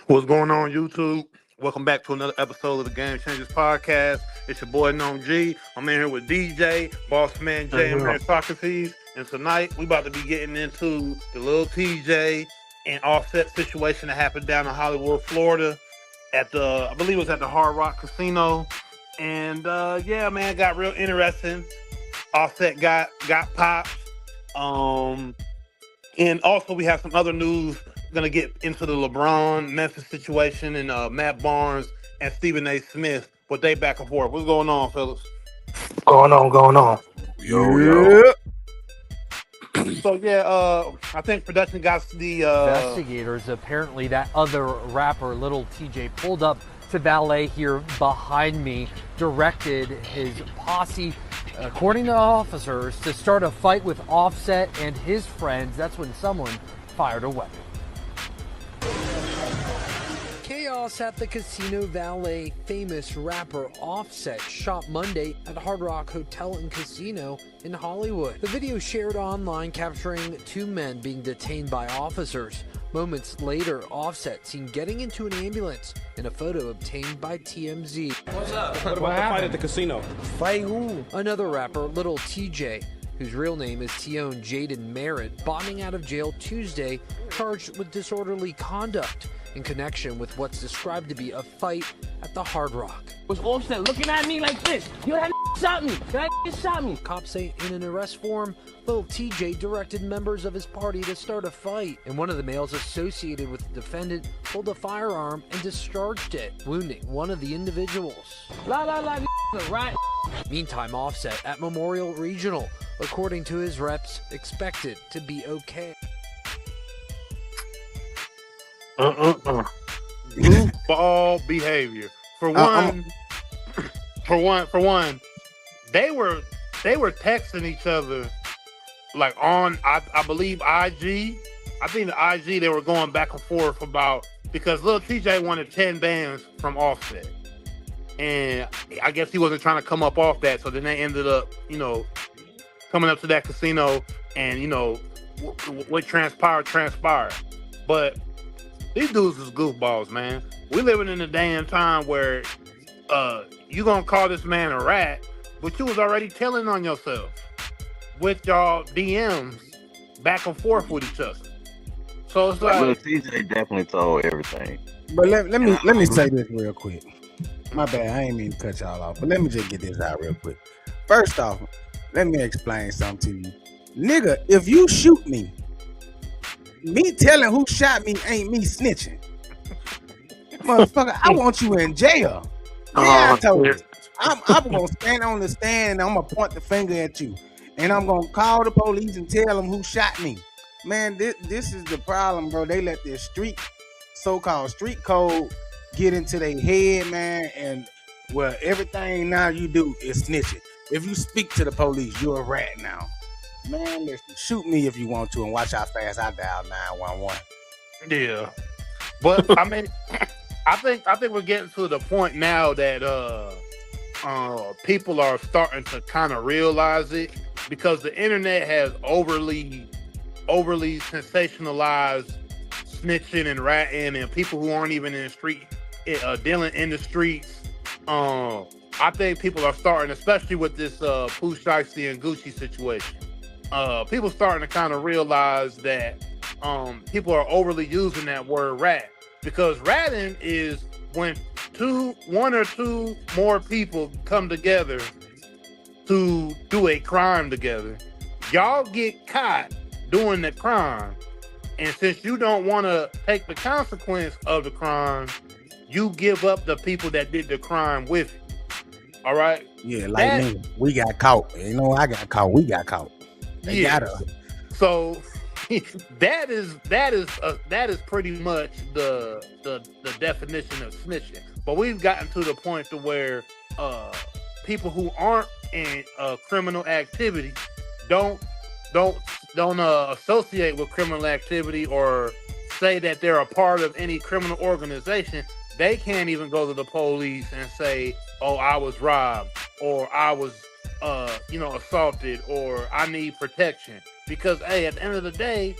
What's going on, YouTube? Welcome back to another episode of the Game Changers Podcast. It's your boy, Known G. I'm in here with DJ, Boss Man Jay, and man Socrates. And tonight, we about to be getting into the little TJ and Offset situation that happened down in Hollywood, Florida, at I believe it was at the Hard Rock Casino. And yeah, man, got real interesting. Offset got popped. And also we have some other news. Going to get into the Lebron Memphis situation and Matt Barnes and Stephen A. Smith, but they back and forth. What's going on, fellas? Going on. Yo. So yeah, I think production got the investigators. Apparently, that other rapper, Little Tjay, pulled up to valet here behind me, directed his posse, according to officers, to start a fight with Offset and his friends. That's when someone fired a weapon. Chaos at the casino valet. Famous rapper Offset shot Monday at Hard Rock Hotel and Casino in Hollywood. The video shared online capturing two men being detained by officers. Moments later, Offset seen getting into an ambulance in a photo obtained by TMZ. What's up? What about the fight at the casino? Fight who? Another rapper, Little Tjay, whose real name is Tion Jaden Merritt, bonding out of jail Tuesday, charged with disorderly conduct in connection with what's described to be a fight at the Hard Rock. Was Offset looking at me like this? Yo, that shot me. That shot me. Cops say in an arrest form, Little Tjay directed members of his party to start a fight, and one of the males associated with the defendant pulled a firearm and discharged it, wounding one of the individuals. Right. Meantime, Offset at Memorial Regional, according to his reps, expected to be okay. goofball behavior. For one, they were texting each other like on I believe IG. I think the IG they were going back and forth about because Lil Tjay wanted 10 bands from Offset. And I guess he wasn't trying to come up off that, so then they ended up, coming up to that casino and, what transpired. But these dudes is goofballs, man. We living in a damn time where you gonna call this man a rat, but you was already telling on yourself with y'all DMs back and forth with each other. So it's like, well, TJ definitely told everything. But let me say this real quick. My bad, I ain't mean to cut y'all off, but let me just get this out real quick. First off, let me explain something to you. Nigga, if you shoot me telling who shot me ain't me snitching. Motherfucker, I want you in jail. Yeah, I told you. I'm gonna stand on the stand and I'm gonna point the finger at you. And I'm gonna call the police and tell them who shot me. Man, this is the problem, bro. They let this so-called street code get into their head, man, and well, everything now you do is snitching. If you speak to the police, you're a rat now. Man, listen, shoot me if you want to and watch how fast I dial 911. yeah. But I mean, I think we're getting to the point now that people are starting to kind of realize it because the internet has overly sensationalized snitching and ratting and people who aren't even in the street dealing in the streets. I think people are starting, especially with this Pooh Shiesty and Gucci situation. People starting to kind of realize that people are overly using that word rat because ratting is when one or two more people come together to do a crime together. Y'all get caught doing the crime, and since you don't want to take the consequence of the crime, you give up the people that did the crime with you. All right? Yeah, like me. We got caught. I got caught. We got caught. They gotta. So that is pretty much the definition of snitching. But we've gotten to the point to where people who aren't in criminal activity don't associate with criminal activity or say that they're a part of any criminal organization. They can't even go to the police and say, "Oh, I was robbed," or "I was assaulted," or "I need protection." Because hey, at the end of the day,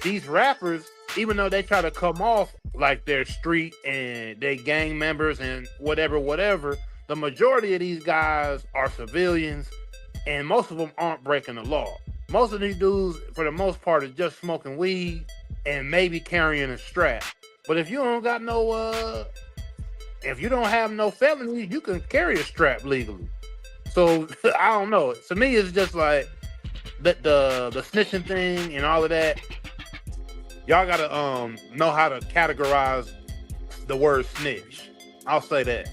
these rappers, even though they try to come off like they're street and they gang members and whatever, the majority of these guys are civilians, and most of them aren't breaking the law. Most of these dudes, for the most part, are just smoking weed and maybe carrying a strap. But if you don't got if you don't have no felonies, you can carry a strap legally. So I don't know. To me, it's just like the snitching thing and all of that. Y'all gotta know how to categorize the word snitch. I'll say that.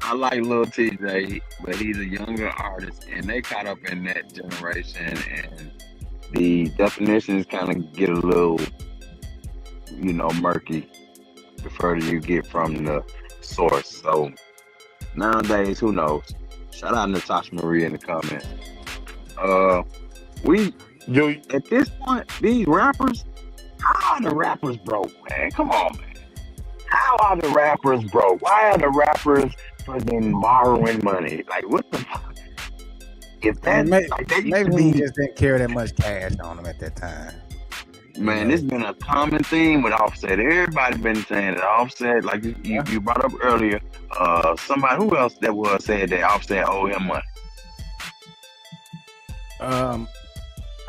I like Lil TJ, but he's a younger artist, and they caught up in that generation, and the definitions kind of get a little, murky the further you get from the source. So nowadays, who knows? Shout out Natasha Marie in the comments. At this point, these rappers, how are the rappers broke, man? Come on, man. How are the rappers broke? Why are the rappers fucking borrowing money? Like, what the fuck? If that, maybe he just didn't carry that much cash on him at that time. Man, it's been a common theme with Offset. Everybody been saying that Offset, like you brought up earlier, somebody who else that was said that Offset owed him money. I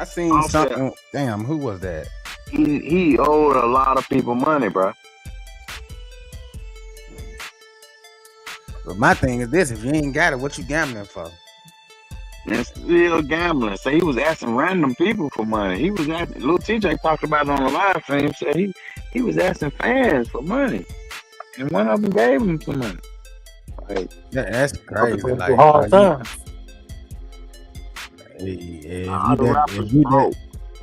seen Offset. something. Damn, who was that? He owed a lot of people money, bro. But my thing is this: if you ain't got it, what you gambling for? And still gambling. So he was asking random people for money. He was asking. Lil TJ talked about it on the live stream. Said he was asking fans for money, and one of them gave him some money. Like, Yeah, that's crazy. Like, hard times.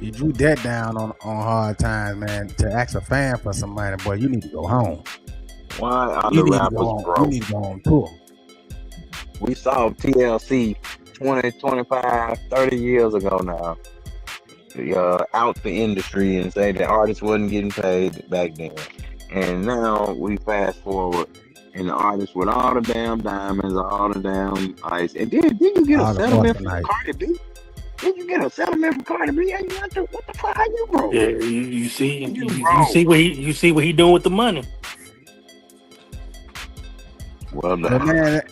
you drew that down on hard times, man. To ask a fan for some money, boy, you need to go home. why are You the need to rappers go on. You broke? need to go on tour. We saw TLC 20, 25, 30 years ago now. Out the industry and say that artists wasn't getting paid back then. And now we fast forward and the artists with all the damn diamonds, all the damn ice. And then you get All a the settlement from Fortnite. Cardi B? Did you get a settlement from Cardi B? And what the fuck? How you broke? Yeah, you see, You you broke. see what he doing with the money. Well, But man,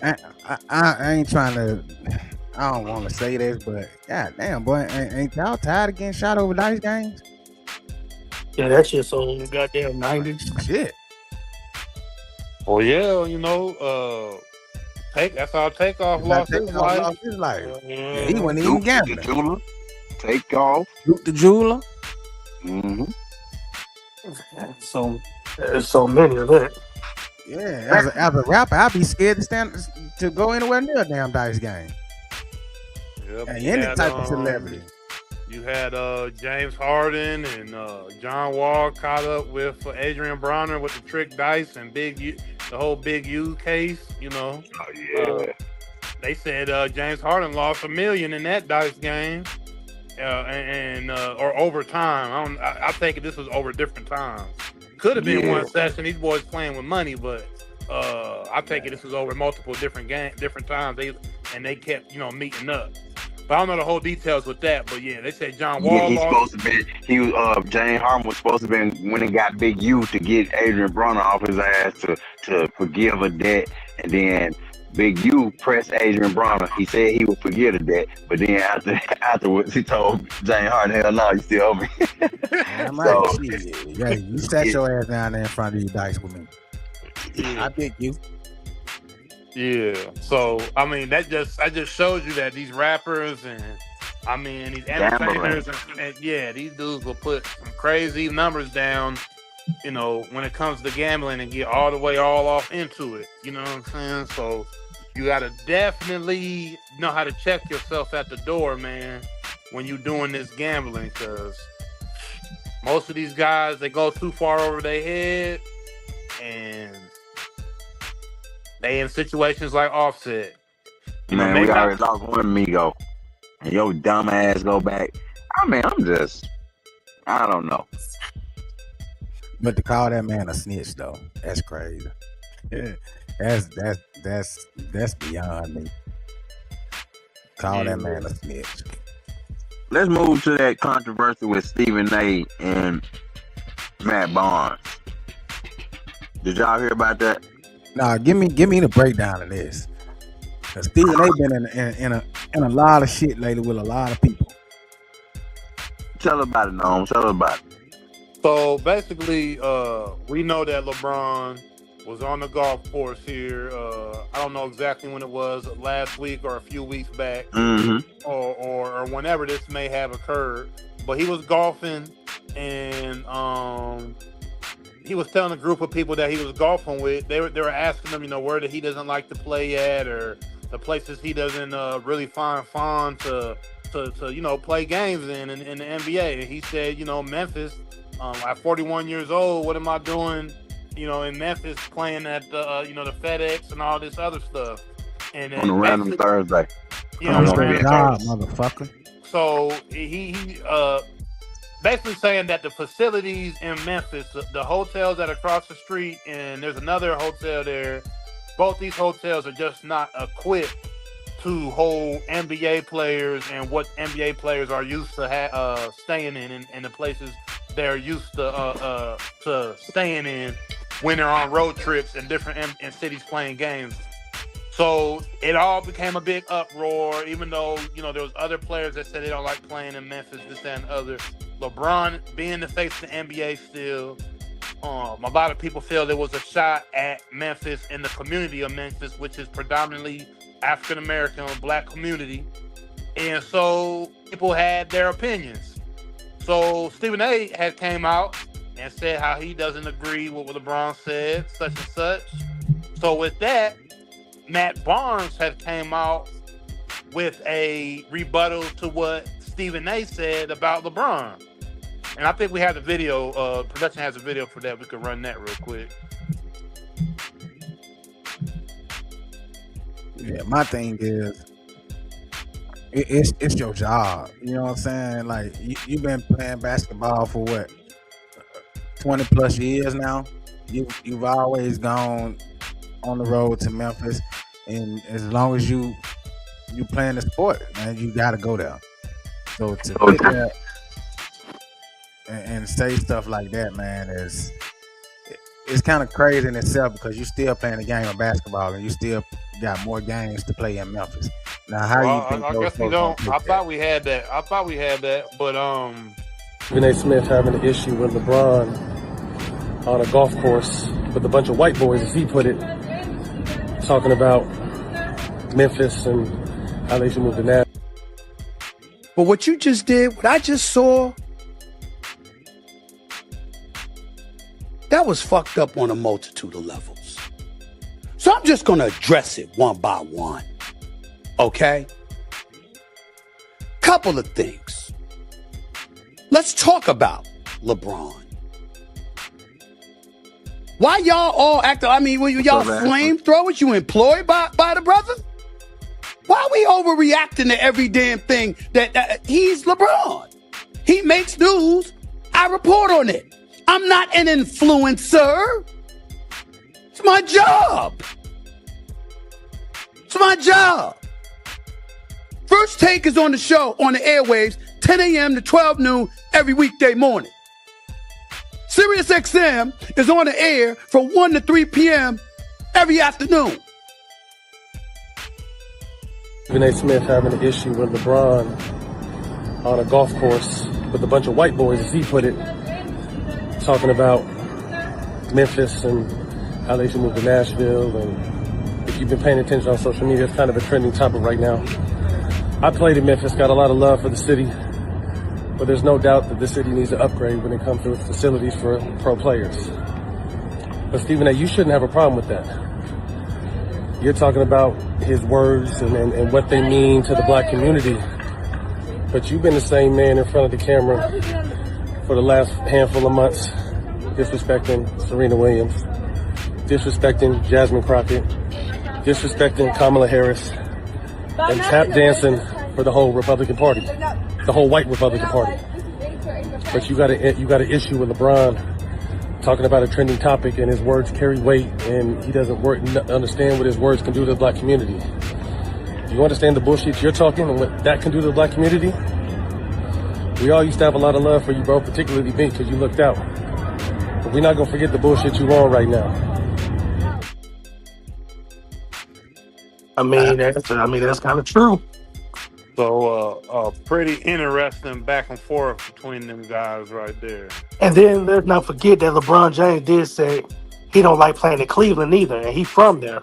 I ain't trying to. I don't want to say this, but god damn, boy, ain't y'all tired of getting shot over dice games? Yeah, that shit's so goddamn 90s. Shit. Well, yeah, that's how Takeoff lost his life. Lost his life. Yeah, He wasn't even Duke the gambling. jeweler, take off. Duke the jeweler. Mm-hmm. So there's so many of that. Yeah, as a rapper, I'd be scared to go anywhere near a damn dice game. Yep, And you any had, type of celebrity. You had James Harden and John Wall caught up with Adrian Bronner with the trick dice and the whole Big U case. Oh yeah. They said James Harden lost $1 million in that dice game, or over time. I think this was over different times. Could have been one session. These boys playing with money, but I think this was over multiple different times. They kept meeting up. But I don't know the whole details with that. But yeah, they said John Wall. Yeah, he's supposed to be. James Harden was supposed to be when he got Big U to get Adrian Bronner off his ass to forgive a debt, and then Big U pressed Adrian Bronner. He said he would forgive the debt, but then afterwards he told James Harden, "Hell no, you still owe me." Yeah, you sat your ass down there in front of your dice with me. I pick you. Yeah. So I mean, that just shows you that these rappers and these entertainers and these dudes will put some crazy numbers down. When it comes to gambling and get all off into it. You know what I'm saying? So you gotta definitely know how to check yourself at the door, man, when you doing this gambling, because most of these guys, they go too far over their head, and they in situations like Offset. Man, we already lost one Migo, and your dumb ass go back. I mean, I don't know. But to call that man a snitch though, that's crazy. Yeah, that's beyond me. Call that man a snitch. Let's move to that controversy with Stephen A. and Matt Barnes. Did y'all hear about that? Nah, give me the breakdown of this. Cause Stephen A. been in a lot of shit lately with a lot of people. Tell about it, Noam. Tell about it. So basically, we know that LeBron was on the golf course here. I don't know exactly when it was, last week or a few weeks back, or whenever this may have occurred. But he was golfing, and he was telling a group of people that he was golfing with. They were asking him, where that he doesn't like to play at, or the places he doesn't really find fun to play games in the NBA. And he said, Memphis. At 41 years old, what am I doing, in Memphis playing at the FedEx and all this other stuff? And on a random Thursday. Motherfucker. So he basically saying that the facilities in Memphis, the hotels that are across the street, and there's another hotel there, both these hotels are just not equipped to hold NBA players and what NBA players are used to staying in the places they're used to staying in when they're on road trips in different cities playing games. So it all became a big uproar, even though, there was other players that said they don't like playing in Memphis, this, that, and other. LeBron being the face of the NBA still. A lot of people feel there was a shot at Memphis and the community of Memphis, which is predominantly African-American or black community. And so people had their opinions. So Stephen A. had came out and said how he doesn't agree with what LeBron said, such and such. So with that, Matt Barnes had came out with a rebuttal to what Stephen A. said about LeBron. And I think we have the video. Production has a video for that. We could run that real quick. Yeah, my thing is, it's your job. You know what I'm saying? Like, you've been playing basketball for what, 20 plus years now. You've always gone on the road to Memphis, and as long as you playing the sport, man, you got to go there. So to pick that and say stuff like that, man, it's kind of crazy in itself, because you still playing the game of basketball and you still got more games to play in Memphis. Now, how you think I guess we don't. I thought we had that, but Stephen A. Smith having an issue with LeBron on a golf course with a bunch of white boys, as he put it, talking about Memphis and how they should move to Nashville. But what you just did, what I just saw, that was fucked up on a multitude of levels. So I'm just going to address it one by one. Okay? Couple of things. Let's talk about LeBron. Why y'all all acting, were y'all flamethrowers? You employed by the brother? Why are we overreacting to every damn thing that he's LeBron? He makes news. I report on it. I'm not an influencer. It's my job. It's my job. First Take is on the show, on the airwaves, 10 a.m. to 12 noon every weekday morning. Sirius XM is on the air from 1 to 3 p.m. every afternoon. Stephen A. Smith having an issue with LeBron on a golf course with a bunch of white boys, as he put it, talking about Memphis and how they should move to Nashville. And if you've been paying attention on social media, it's kind of a trending topic right now. I played in Memphis, got a lot of love for the city, but there's no doubt that the city needs to upgrade when it comes to its facilities for pro players. But Stephen A., you shouldn't have a problem with that. You're talking about his words and what they mean to the black community. But you've been the same man in front of the camera for the last handful of months, disrespecting Serena Williams, disrespecting Jasmine Crockett, disrespecting Kamala Harris, and tap dancing for the whole Republican Party, the whole white Republican Party. But you got an issue with LeBron talking about a trending topic, and his words carry weight, and he doesn't understand what his words can do to the black community. Do you understand the bullshit you're talking and what that can do to the black community? We all used to have a lot of love for you, bro, particularly me, because you looked out. But we're not going to forget the bullshit you're on right now. I mean, that's kind of true. So, pretty interesting back and forth between them guys right there. And then let's not forget that LeBron James did say he don't like playing in Cleveland either, and he's from there.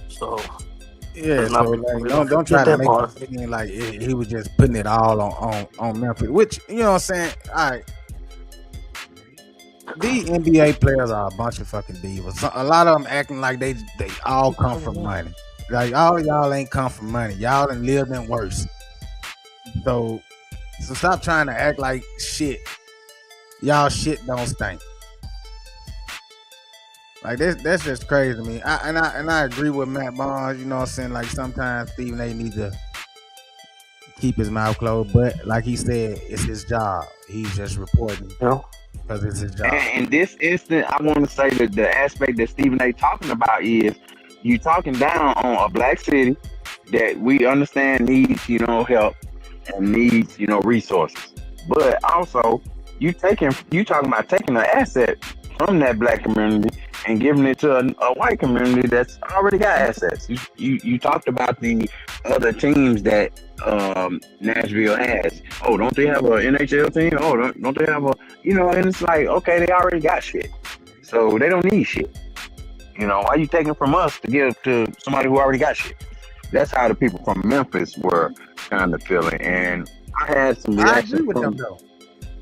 So Yeah, so like, don't try to make it seem like he was just putting it all on Memphis, which, you know what I'm saying? All right. These NBA players are a bunch of fucking divas. So, a lot of them acting like they all come from money. Like, all y'all ain't come from money. Y'all done lived in worse. So stop trying to act like shit. Y'all shit don't stink. Like, that's just crazy to me. I agree with Matt Barnes. You know what I'm saying? Like, sometimes Stephen A needs to keep his mouth closed. But like he said, it's his job. He's just reporting because it's his job. And in this instant, I want to say that the aspect that Stephen A talking about is you talking down on a black city that we understand needs, help and needs, resources. But also, you talking about taking an asset from that black community and giving it to a white community that's already got assets. You talked about the other teams that Nashville has. Oh, don't they have an NHL team? Oh, don't they have a, and it's like, okay, they already got shit. So they don't need shit. Why you taking from us to give to somebody who already got shit? That's how the people from Memphis were kind of feeling. And I had some reactions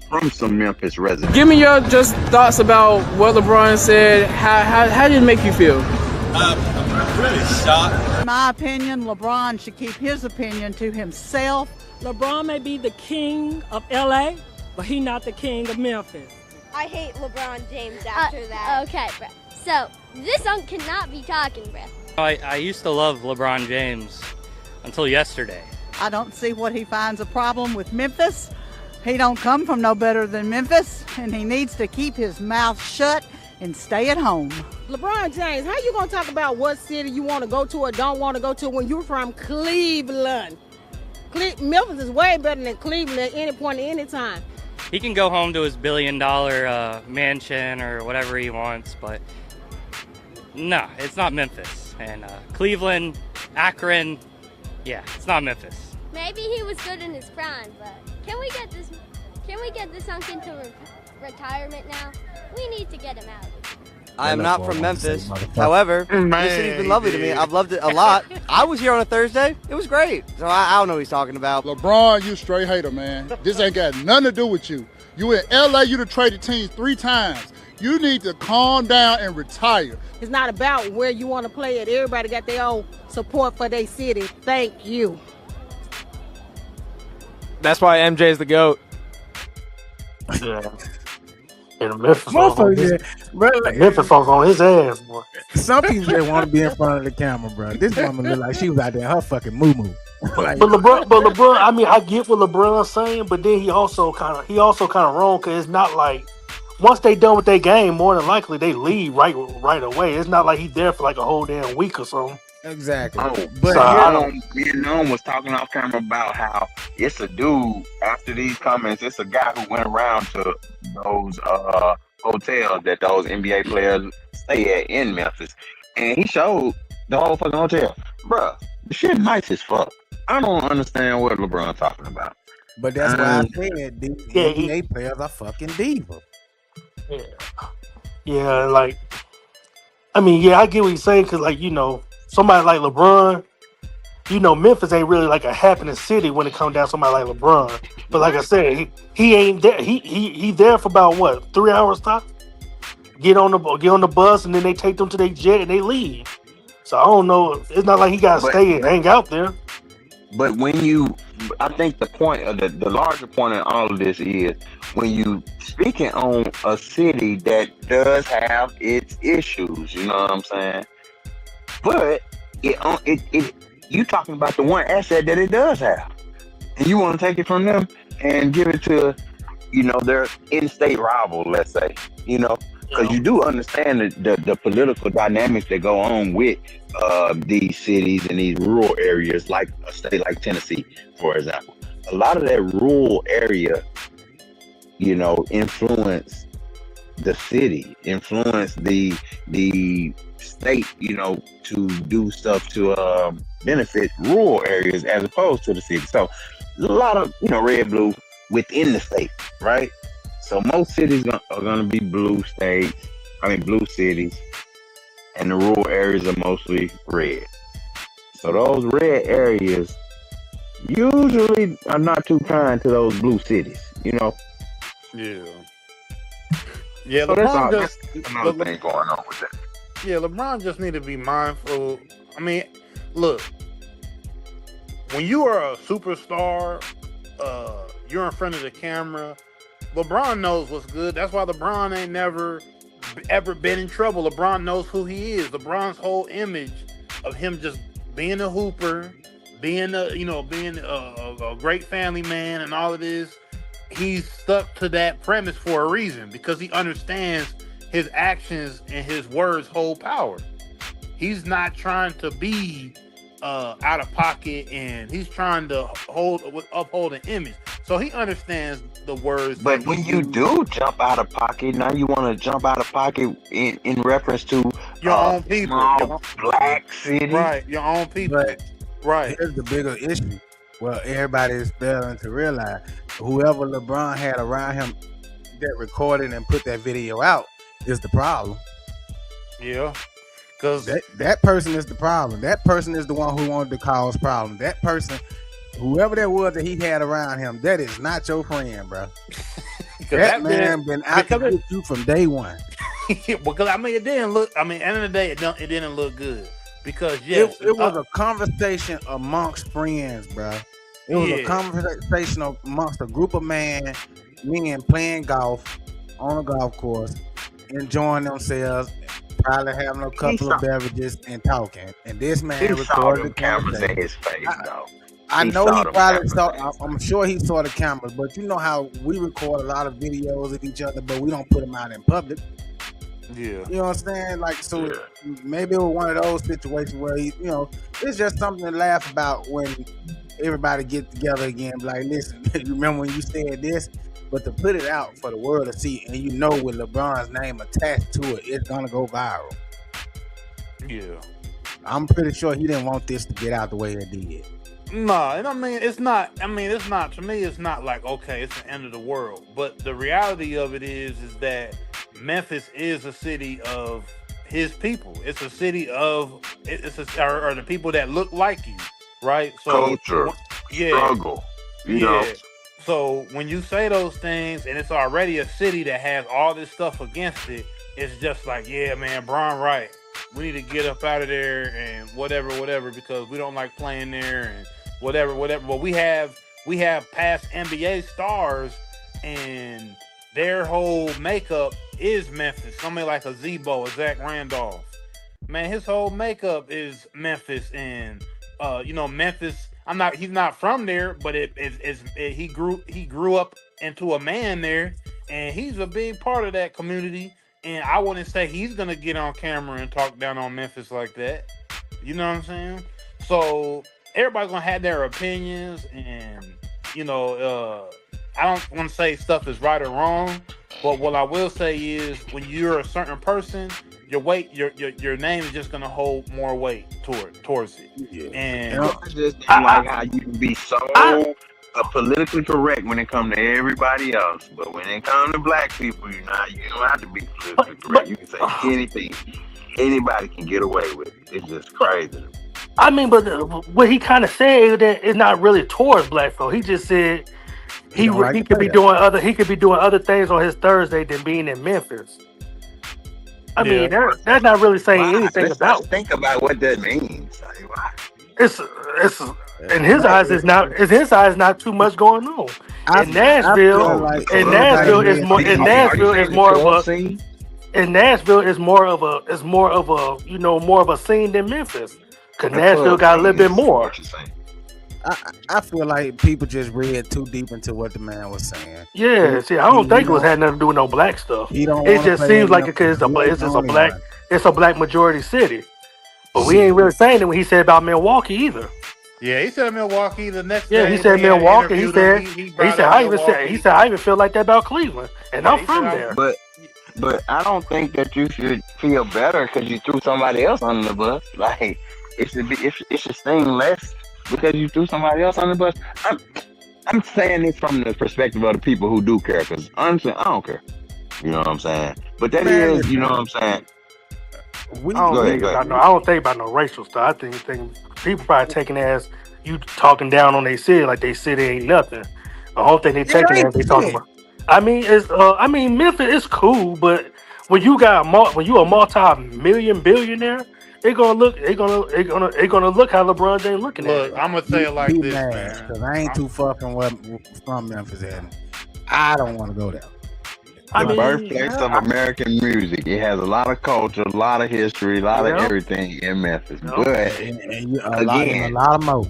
from some Memphis residents. Give me your just thoughts about what LeBron said. How did it make you feel? I'm really shocked. In my opinion, LeBron should keep his opinion to himself. LeBron may be the king of LA, but he's not the king of Memphis. I hate LeBron James after that. Okay, bro. So, this cannot be talking, bro. I used to love LeBron James until yesterday. I don't see what he finds a problem with Memphis. He don't come from no better than Memphis, and he needs to keep his mouth shut and stay at home. LeBron James, how you gonna talk about what city you want to go to or don't want to go to when you're from Cleveland? Memphis is way better than Cleveland at any point, at any time. He can go home to his $1 billion mansion or whatever he wants, but no, it's not Memphis. And Cleveland, Akron, yeah, it's not Memphis. Maybe he was good in his prime, but can we get this sunk into retirement now? We need to get him out of here. I am not from Memphis. However, this city's been lovely to me. I've loved it a lot. I was here on a Thursday. It was great. So I don't know what he's talking about. LeBron, you straight hater, man. This ain't got nothing to do with you. You in LA, you done traded teams 3 times. You need to calm down and retire. It's not about where you want to play it. Everybody got their own support for their city. Thank you. That's why MJ is the GOAT. Yeah. And Memphis Memphis on his ass, boy. Some people just want to be in front of the camera, bro. This woman look like she was out there in her fucking moo-moo. But LeBron, I mean, I get what LeBron's saying, but then he also kind of wrong, because it's not like once they done with their game, more than likely they leave right away. It's not like he's there for like a whole damn week or something. Exactly. But me and Noam was talking off camera about how it's a dude after these comments. It's a guy who went around to those hotels that those NBA players stay at in Memphis, and he showed the whole fucking hotel. Bruh, the shit nice as fuck. I don't understand what LeBron talking about. But that's why I said these NBA players are fucking divas. Yeah, like, I mean, yeah, I get what he's saying, because, like, somebody like LeBron, Memphis ain't really like a happening city when it comes down to somebody like LeBron. But like I said, he ain't there. He there for about what, 3 hours top? Get on the bus, and then they take them to their jet and they leave. So I don't know. It's not like he got to But stay and hang out there. but when you, I think the point of the larger point in all of this is when you speaking on a city that does have its issues. You know what I'm saying? But it you talking about the one asset that it does have, and you want to take it from them and give it to, their in-state rival, let's say, because you do understand the political dynamics that go on with these cities and these rural areas, like a state like Tennessee, for example. A lot of that rural area, influence the city, influence the state, to do stuff to benefit rural areas as opposed to the city. So there's a lot of, red, blue within the state, right? So most cities are going to be blue cities, and the rural areas are mostly red. So those red areas usually are not too kind to those blue cities, Yeah. Yeah, so LeBron that's another thing going on with that. Yeah, LeBron just need to be mindful. I mean, look, when you are a superstar, you're in front of the camera. LeBron knows what's good. That's why LeBron ain't never ever been in trouble. LeBron knows who he is. LeBron's whole image of him just being a hooper, being a great family man, and all of this. He's stuck to that premise for a reason, because he understands his actions and his words hold power. He's not trying to be out of pocket, and he's trying to uphold an image. So he understands the words. But when you do jump out of pocket, now you want to jump out of pocket in reference to your own people, small black city, right? Your own people, But right? here's the bigger issue. Well, everybody is failing to realize whoever LeBron had around him that recorded and put that video out is the problem. Yeah, because that person is the problem. That person is the one who wanted to cause problems. That person, whoever that was that he had around him, that is not your friend, bro. that man been out to get you from day one. Because I mean, it didn't look. I mean, at the end of the day, it didn't look good. Because yes, it was a conversation amongst friends, bro. It was a conversation amongst a group of men playing golf on a golf course, enjoying themselves, probably having a couple of beverages and talking. And this man recorded the cameras in his face, though. I know he probably saw. I'm sure he saw the cameras, but you know how we record a lot of videos of each other, but we don't put them out in public. Yeah, you know what I'm saying? Like, so maybe it was one of those situations where it's just something to laugh about when everybody get together again. Like, listen, you remember when you said this? But to put it out for the world to see, and with LeBron's name attached to it, it's gonna go viral. Yeah, I'm pretty sure he didn't want this to get out the way it did. No, and I mean, it's not. I mean, it's not. To me, it's not like, okay, it's the end of the world. But the reality of it is that Memphis is a city of his people. It's a city of or the people that look like you, right? So culture, struggle, you know. So when you say those things, and it's already a city that has all this stuff against it, it's just like, yeah, man, Bron, right? We need to get up out of there and whatever, because we don't like playing there and whatever. But we have past NBA stars, and their whole makeup is Memphis. Somebody like a Zebo, a Zach Randolph. Man, his whole makeup is Memphis, and Memphis. He's not from there, but he grew up into a man there, and he's a big part of that community. And I wouldn't say he's gonna get on camera and talk down on Memphis like that. You know what I'm saying? So everybody's gonna have their opinions, and I don't want to say stuff is right or wrong, but what I will say is when you're a certain person, your name is just gonna hold more weight towards it. Yeah. And I just don't like how you can be so politically correct when it comes to everybody else, but when it comes to black people, you don't have to be politically correct. You can say anything. Anybody can get away with it. It's just crazy. I mean, but what he kind of said that it's not really towards black folk. He just said he could be doing other things on his Thursday than being in Memphis. I mean, that's not really saying anything Let's about. think about what that means. Like, why? It's in his eyes. It's not. In his eyes, not too much going on. In Nashville, is more. In Nashville is more of a. In Nashville is more of a. Is more of a. More of a scene than Memphis. Cause Nashville got a little bit more. I feel like people just read too deep into what the man was saying. Yeah, see, I don't think it was had nothing to do with no black stuff. It just seems like it's a black majority city. But we ain't really saying it when he said about Milwaukee either. Yeah, he said Milwaukee the next day. Yeah, he said Milwaukee. He said I even feel like that about Cleveland, and I'm from there. But I don't think that you should feel better because you threw somebody else under the bus. Like it should sting less because you threw somebody else on the bus. I'm saying this from the perspective of the people who do care, because honestly, I don't care. You know what I'm saying? But that is, you know what I'm saying? I don't think about no racial stuff. I think people probably taking as you talking down on their city like they city ain't nothing. The whole thing they taking as they talking about. I mean, Memphis is cool, but when you a multi-million billionaire, They gonna look how LeBron James looking at it. I'm gonna say it like this, man. Because I ain't too far from Memphis, and I don't want to go there. The birthplace of American music. It has a lot of culture, a lot of history, a lot of everything in Memphis. But a lot of more.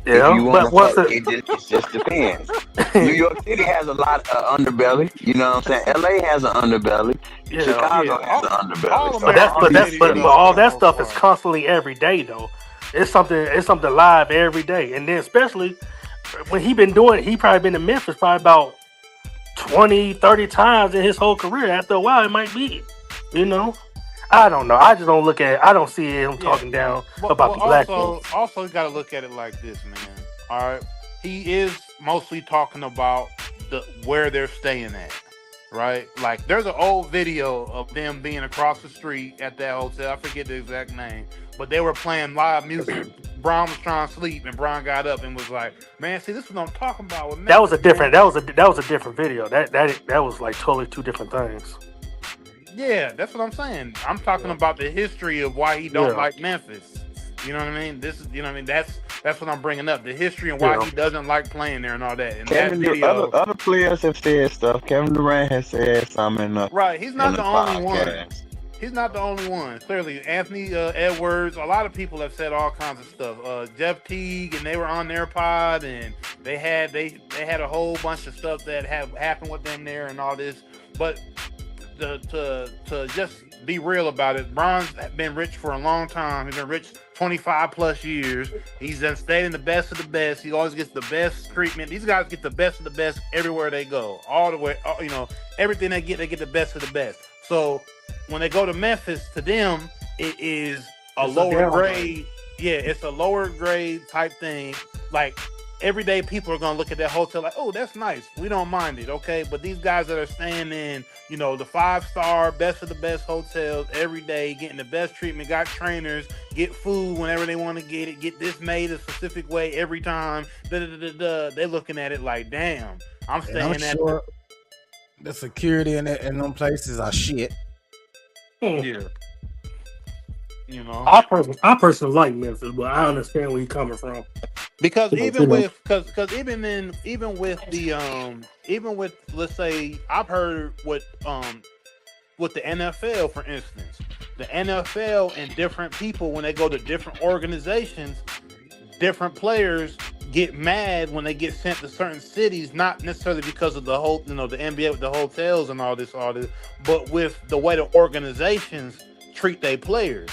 Yeah, it just depends. New York City has a lot of underbelly. You know what I'm saying? LA has an underbelly. Chicago has an underbelly. But all that stuff is constantly every day though. It's something live every day. And then especially when he probably been to Memphis probably about 20, 30 times in his whole career. After a while it might be, I don't know. I just don't look at it. I don't see him talking down about the black folks. Also, you got to look at it like this, man. All right, he is mostly talking about where they're staying at, right? Like, there's an old video of them being across the street at that hotel. I forget the exact name, but they were playing live music. Bron was trying to sleep, and Bron got up and was like, "Man, see, this is what I'm talking about." That was a different video. That was like totally two different things. Yeah, that's what I'm saying. I'm talking about the history of why he don't like Memphis. You know what I mean? That's what I'm bringing up. The history and why he doesn't like playing there and all that. And Kevin, that video, other players have said stuff. Kevin Durant has said something. Right, he's not the only one. He's not the only one. Clearly, Anthony Edwards, a lot of people have said all kinds of stuff. Jeff Teague, and they were on their pod, and they had a whole bunch of stuff that have happened with them there and all this. But to just be real about it, Bron's been rich for a long time. He's been rich 25 plus years. He's done stayed in the best of the best. He always gets the best treatment. These guys get the best of the best everywhere they go. All the way, everything they get the best of the best. So when they go to Memphis, to them, it is a lower grade. Yeah, it's a lower grade type thing. Like, everyday people are gonna look at that hotel like, oh, that's nice. We don't mind it, okay? But these guys that are staying in, the 5-star, best of the best hotels every day, getting the best treatment, got trainers, get food whenever they want to get this made a specific way every time. They're looking at it like, damn, I'm staying at. Sure the security in them places are shit. Yeah. I personally like Memphis, but I understand where you're coming from. Because even with let's say, I've heard with the NFL, for instance, the NFL and different people, when they go to different organizations, different players get mad when they get sent to certain cities, not necessarily because of the whole, the NBA with the hotels and all this, but with the way the organizations treat their players.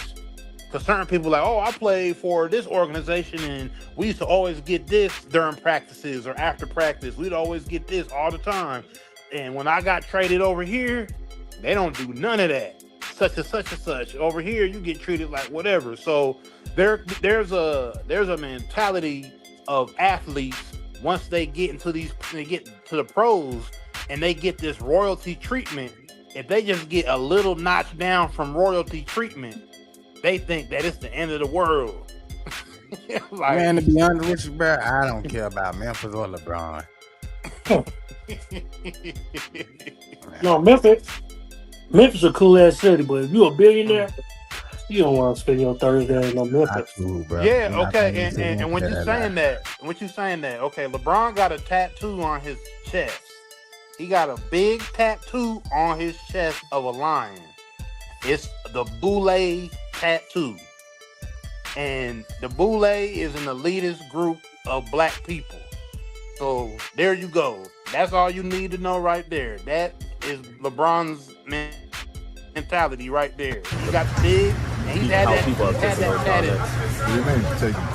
Because certain people are like, oh, I played for this organization and we used to always get this during practices or after practice. We'd always get this all the time. And when I got traded over here, they don't do none of that. Such and such and such. Over here, you get treated like whatever. So there's a mentality of athletes, once they get to the pros and they get this royalty treatment, if they just get a little notch down from royalty treatment, they think that it's the end of the world. Man, to be honest with you, bro, I don't care about Memphis or LeBron. No, Memphis. Memphis a cool ass city, but if you a billionaire, you don't want to spend your Thursday in no Memphis. Cool, bro. Yeah, okay, and when you saying that, okay, LeBron got a tattoo on his chest. He got a big tattoo on his chest of a lion. It's the Boule tattoo. And the Boule is an elitist group of black people. So there you go. That's all you need to know right there. That is LeBron's mentality right there. He got big, and he's had that tattoo. What do you mean, taking?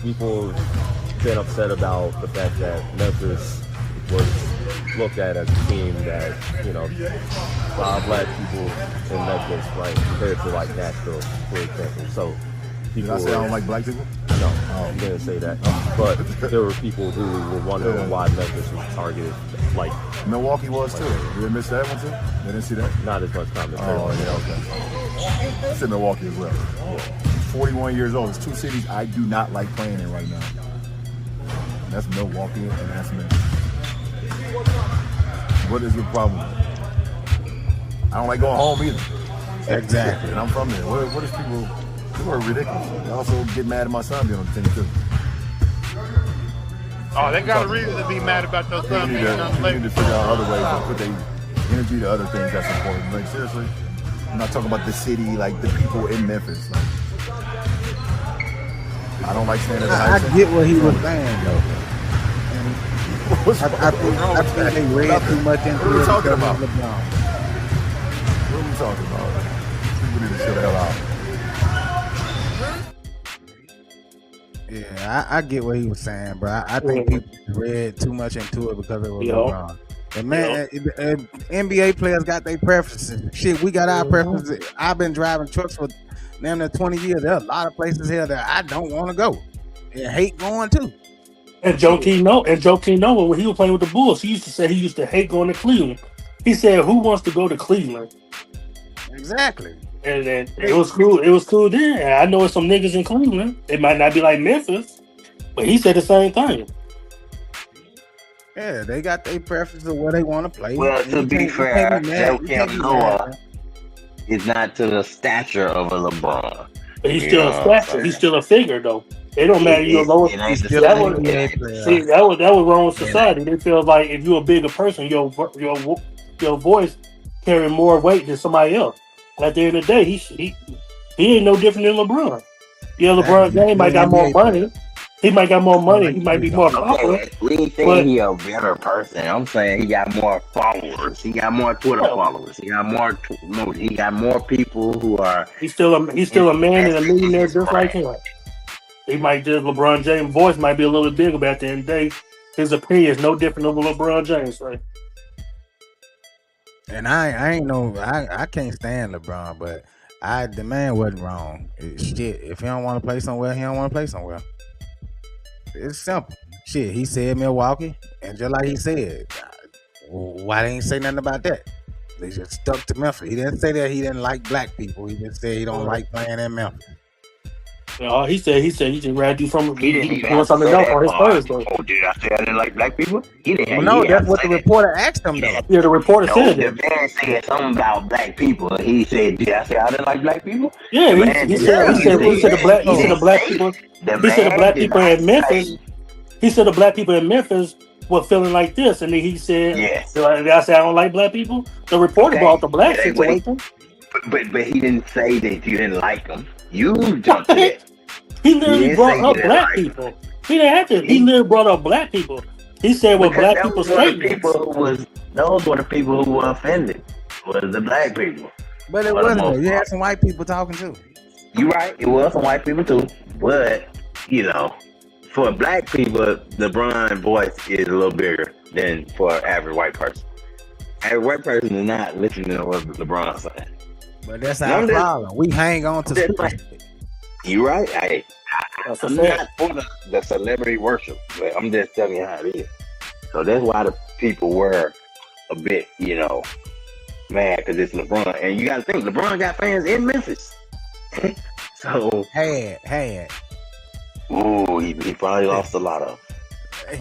People been upset about the fact that Memphis was looked at as a team that, you know, a lot of black people in Memphis, right, compared to like Nashville, for example. So people, did I say I don't like black people? No, I didn't say that. But there were people who were wondering why Memphis was targeted. Like Milwaukee was too. Did they miss that one too? They didn't see that? Not as much commentary. Oh yeah, okay. I said Milwaukee as well. Yeah. 41 years old. It's two cities I do not like playing in right now. And that's Milwaukee and that's Memphis. What is the problem? I don't like going home either. Exactly. And I'm from there. What is people are ridiculous. They also get mad at my son being on the team too. Oh, they got a reason to be mad about their son being on the They need to figure out other ways to put their energy to other things that's important. Like seriously, I'm not talking about the city, like the people in Memphis. Like, I don't like staying at the high I get what he was saying though. I think they read too much into it. What are we talking about? What are we talking about? People need to shut the hell out. Yeah, I get what he was saying, bro. I think people read too much into it because it was LeBron. And man, NBA players got their preferences. Shit, we got our preferences. I've been driving trucks for damn near 20 years. There are a lot of places here that I don't want to go and hate going to. And Joe King Noah, when he was playing with the Bulls, he used to say he used to hate going to Cleveland. He said, "Who wants to go to Cleveland?" Exactly. And then it was cool. It was cool then. And I know it's some niggas in Cleveland. It might not be like Memphis, but he said the same thing. Yeah, they got their preferences of where they want to play. Well, to be fair, Joe Kim Noah is not to the stature of a LeBron. But he's still a stature. He's still a figure, though. It don't matter. You're lower. That was wrong with society. They feel like if you're a bigger person, your voice carry more weight than somebody else. At the end of the day, he ain't no different than LeBron. Yeah, LeBron James might got more money. He might got more money. He might be more popular. We ain't saying he a better person. I'm saying he got more followers. He got more Twitter followers. He got more. He got more people who are. He's still a man and a millionaire just like him. He might just LeBron James' voice might be a little bit bigger, but at the end of the day, his opinion is no different than LeBron James. Right? And I ain't no I can't stand LeBron, but the man wasn't wrong. Shit, if he don't want to play somewhere, he don't want to play somewhere. It's simple. Shit, he said Milwaukee, and just like he said, why they ain't say nothing about that? They just stuck to Memphis. He didn't say that he didn't like black people. He just said he don't like playing in Memphis. He said he just rather do something. He doing something else on his first. Oh, did I say I didn't like black people? He didn't. Well, no, that's what the reporter asked him though. Yeah, the reporter said it. The man said something about black people. He said, "Did I say I didn't like black people?" Yeah, he said the black people in Memphis. He said the black people in Memphis were feeling like this, and then he said, "Yes." Did I say I don't like black people? The reporter brought the black situation. But he didn't say that you didn't like them. You jumped in. He literally brought up black people. He didn't have to. He literally brought up black people. He said what black people statements. Those were the people who were offended. Was the black people. But it wasn't. You had some white people talking too. You're right. It was some white people too. But for black people, LeBron's voice is a little bigger than for an average white person. Average white person is not listening to what LeBron's saying. But that's our problem. We hang on to. You're right. I'm not for the celebrity worship, but I'm just telling you how it is. So that's why the people were a bit, mad because it's LeBron. And you got to think, LeBron got fans in Memphis. So had. Ooh, he probably lost a lot of. But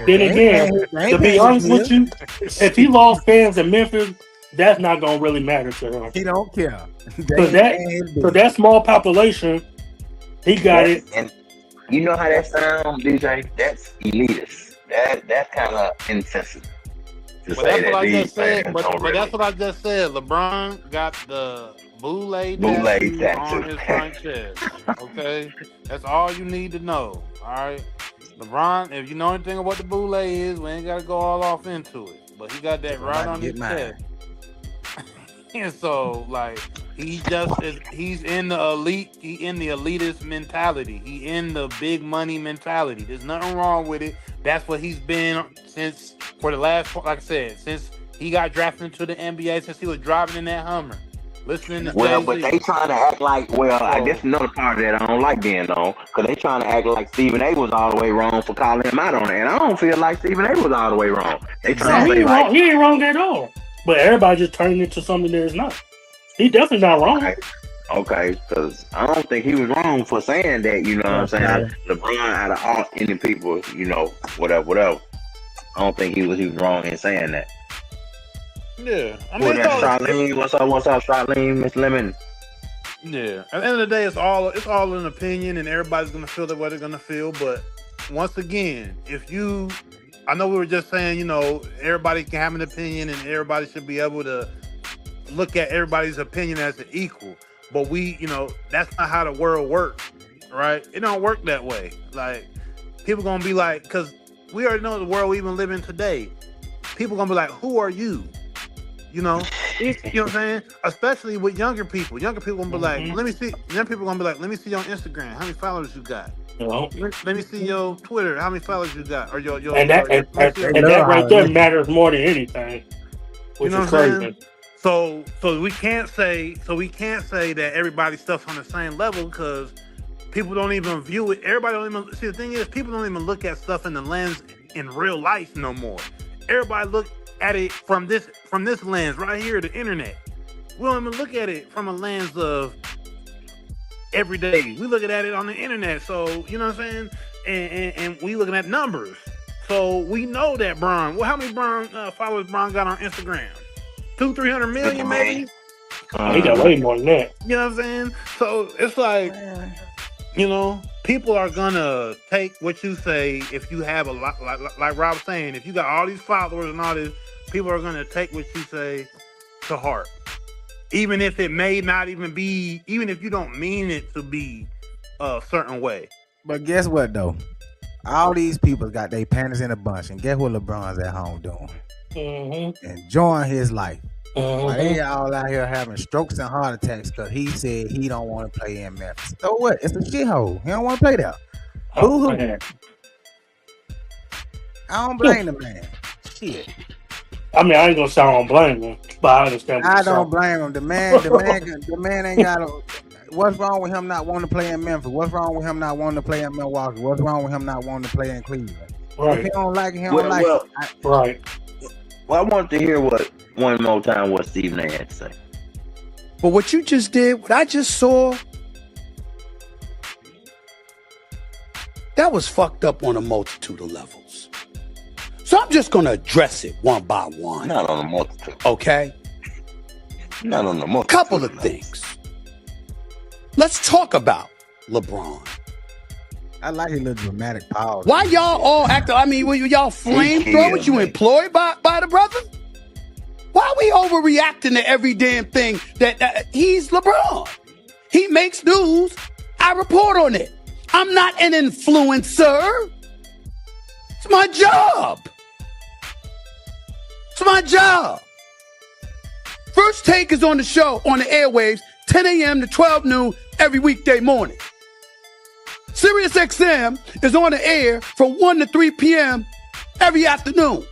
then again, to be honest with you, if he lost fans in Memphis, that's not gonna really matter to him. He don't care. So that small population, he got it. And you know how that sounds, DJ? That's elitist. That's kind of insensitive. But that's what I just said. But that's what I just said. LeBron got the boule tattoo on his front chest. Okay, that's all you need to know. All right, LeBron. If you know anything about the boule is, we ain't got to go all off into it. But he got that right on his chest. And so, like, he's in the elite. He in the elitist mentality. He in the big money mentality. There's nothing wrong with it. That's what he's been since for the last, like I said, since he got drafted into the NBA, since he was driving in that Hummer, listening to Jay-Z. But they trying to act like, I guess another part of that I don't like being on, because they trying to act like Stephen A was all the way wrong for calling him out on it, and I don't feel like Stephen A was all the way wrong. They trying to say he ain't wrong at all. But everybody just turned into something that is not. He definitely not wrong. Okay, because I don't think he was wrong for saying that, you know what I'm saying? LeBron, out of all any people, you know, whatever. I don't think he was wrong in saying that. Yeah. I mean, Charlene, what's up, Charlene, Miss Lemon? Yeah. At the end of the day, it's all an opinion, and everybody's gonna feel the way they're gonna feel. But once again, I know we were just saying, you know, everybody can have an opinion, and everybody should be able to look at everybody's opinion as an equal. But that's not how the world works, right? It don't work that way. Like, people gonna be like, because we already know the world we even live in today. People gonna be like, who are you? You know what I'm saying? Especially with younger people. Younger people gonna be like, let me see. Young people gonna be like, let me see your Instagram. How many followers you got? Let me see your Twitter. How many followers you got? Or your and that right there matters more than anything. Which is crazy. So we can't say that everybody's stuff's on the same level, because people don't even view it. Everybody don't even see. The thing is, people don't even look at stuff in the lens in real life no more. Everybody look at it from this lens right here, the internet. We don't even look at it from a lens of every day. We looking at it on the internet. So you know what I'm saying, and we looking at numbers. So we know that Bron. Well, how many followers Bron got on Instagram? 200-300 million, maybe. He got way more than that. You know what I'm saying? So it's like, you know, people are gonna take what you say. If you have a lot, like Rob was saying, if you got all these followers and all this, people are gonna take what you say to heart, even if it may not even be, even if you don't mean it to be a certain way. But guess what though? All these people got their panties in a bunch, and guess what LeBron's at home doing? Enjoying his life. While they all out here having strokes and heart attacks because he said he don't want to play in Memphis. So what? It's a shithole. He don't want to play there. Boo-hoo. I don't blame the man. Shit. I mean, I ain't gonna say I don't blame him, but I understand. I don't blame him. The man ain't got a. What's wrong with him not wanting to play in Memphis? What's wrong with him not wanting to play in Milwaukee? What's wrong with him not wanting to play in Cleveland? Right. If he don't like it, he don't like it. Right. Well, I wanted to hear one more time what Stephen A had to say. But what you just did, what I just saw, that was fucked up on a multitude of levels. So I'm just going to address it one by one. Not on a multitude. Okay? Not on a multitude. Couple of things. Let's talk about LeBron. I like his little dramatic power. Why y'all all acting? I mean, were y'all flamethrowers? You employed by the brother? Why are we overreacting to every damn thing that he's LeBron? He makes news. I report on it. I'm not an influencer. It's my job. It's my job. First Take is on the show, on the airwaves, 10 a.m. to 12 noon every weekday morning. Sirius XM is on the air from 1 to 3 p.m. every afternoon.